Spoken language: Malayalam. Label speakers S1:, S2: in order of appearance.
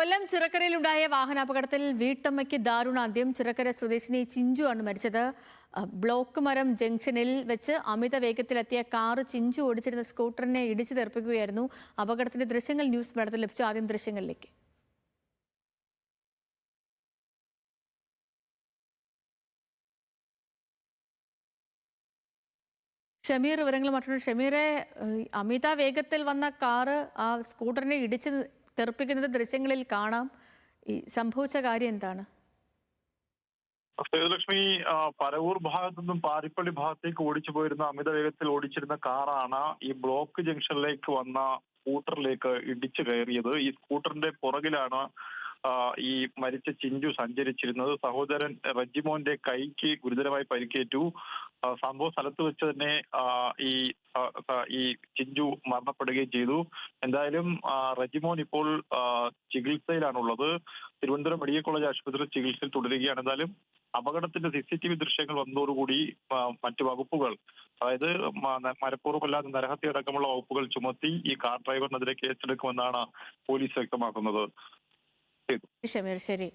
S1: കൊല്ലം ചിറക്കരയിലുണ്ടായ വാഹനാപകടത്തിൽ വീട്ടമ്മയ്ക്ക് ദാരുണാന്ത്യം. ചിറക്കര സ്വദേശിനി ചിഞ്ചു ആണ് മരിച്ചത്. ബ്ലോക്ക് മരം ജംഗ്ഷനിൽ വെച്ച് അമിത വേഗത്തിലെത്തിയ കാറ് ചിഞ്ചു ഓടിച്ചിരുന്ന സ്കൂട്ടറിനെ ഇടിച്ചു തെറിപ്പിക്കുകയായിരുന്നു. അപകടത്തിന്റെ ദൃശ്യങ്ങൾ ന്യൂസ് മേളത്തിൽ ലഭിച്ചു. ആദ്യം ദൃശ്യങ്ങളിലേക്ക്. ഷമീർ വിവരങ്ങൾ മറ്റുള്ള ഷമീറെ, അമിത വേഗത്തിൽ വന്ന കാറ് ആ സ്കൂട്ടറിനെ ഇടിച്ച് തെറിപ്പിക്കുന്നത് ദൃശ്യങ്ങളിൽ കാണാം. ഈ സംഭവിച്ച കാര്യം എന്താണ്?
S2: സേതുലക്ഷ്മി, പരവൂർ ഭാഗത്തു നിന്നും പാരിപ്പള്ളി ഭാഗത്തേക്ക് ഓടിച്ചു പോയിരുന്ന അമിത വേഗത്തിൽ ഓടിച്ചിരുന്ന കാറാണ് ഈ ബ്ലോക്ക് ജംഗ്ഷനിലേക്ക് വന്ന സ്കൂട്ടറിലേക്ക് ഇടിച്ചു കയറിയത്. ഈ സ്കൂട്ടറിന്റെ പുറകിലാണ് ഈ മരിച്ച ചിഞ്ചു സഞ്ചരിച്ചിരുന്നത്. സഹോദരൻ റജിമോന്റെ കൈക്ക് ഗുരുതരമായി പരിക്കേറ്റു. സംഭവ സ്ഥലത്ത് വെച്ച് തന്നെ ഈ ചിഞ്ചു മരണപ്പെടുകയും ചെയ്തു. എന്തായാലും റജിമോൻ ഇപ്പോൾ ചികിത്സയിലാണുള്ളത്. തിരുവനന്തപുരം മെഡിക്കൽ കോളേജ് ആശുപത്രിയിൽ ചികിത്സയിൽ തുടരുകയാണ്. എന്തായാലും അപകടത്തിന്റെ CCTV ദൃശ്യങ്ങൾ വന്നതോടുകൂടി മറ്റു വകുപ്പുകൾ, അതായത് മനഃപൂർവ്വമല്ലാതെ നരഹത്യ അടക്കമുള്ള വകുപ്പുകൾ ചുമത്തി ഈ കാർ ഡ്രൈവറിനെതിരെ കേസെടുക്കുമെന്നാണ് പോലീസ് വ്യക്തമാക്കുന്നത്.
S1: ശരി.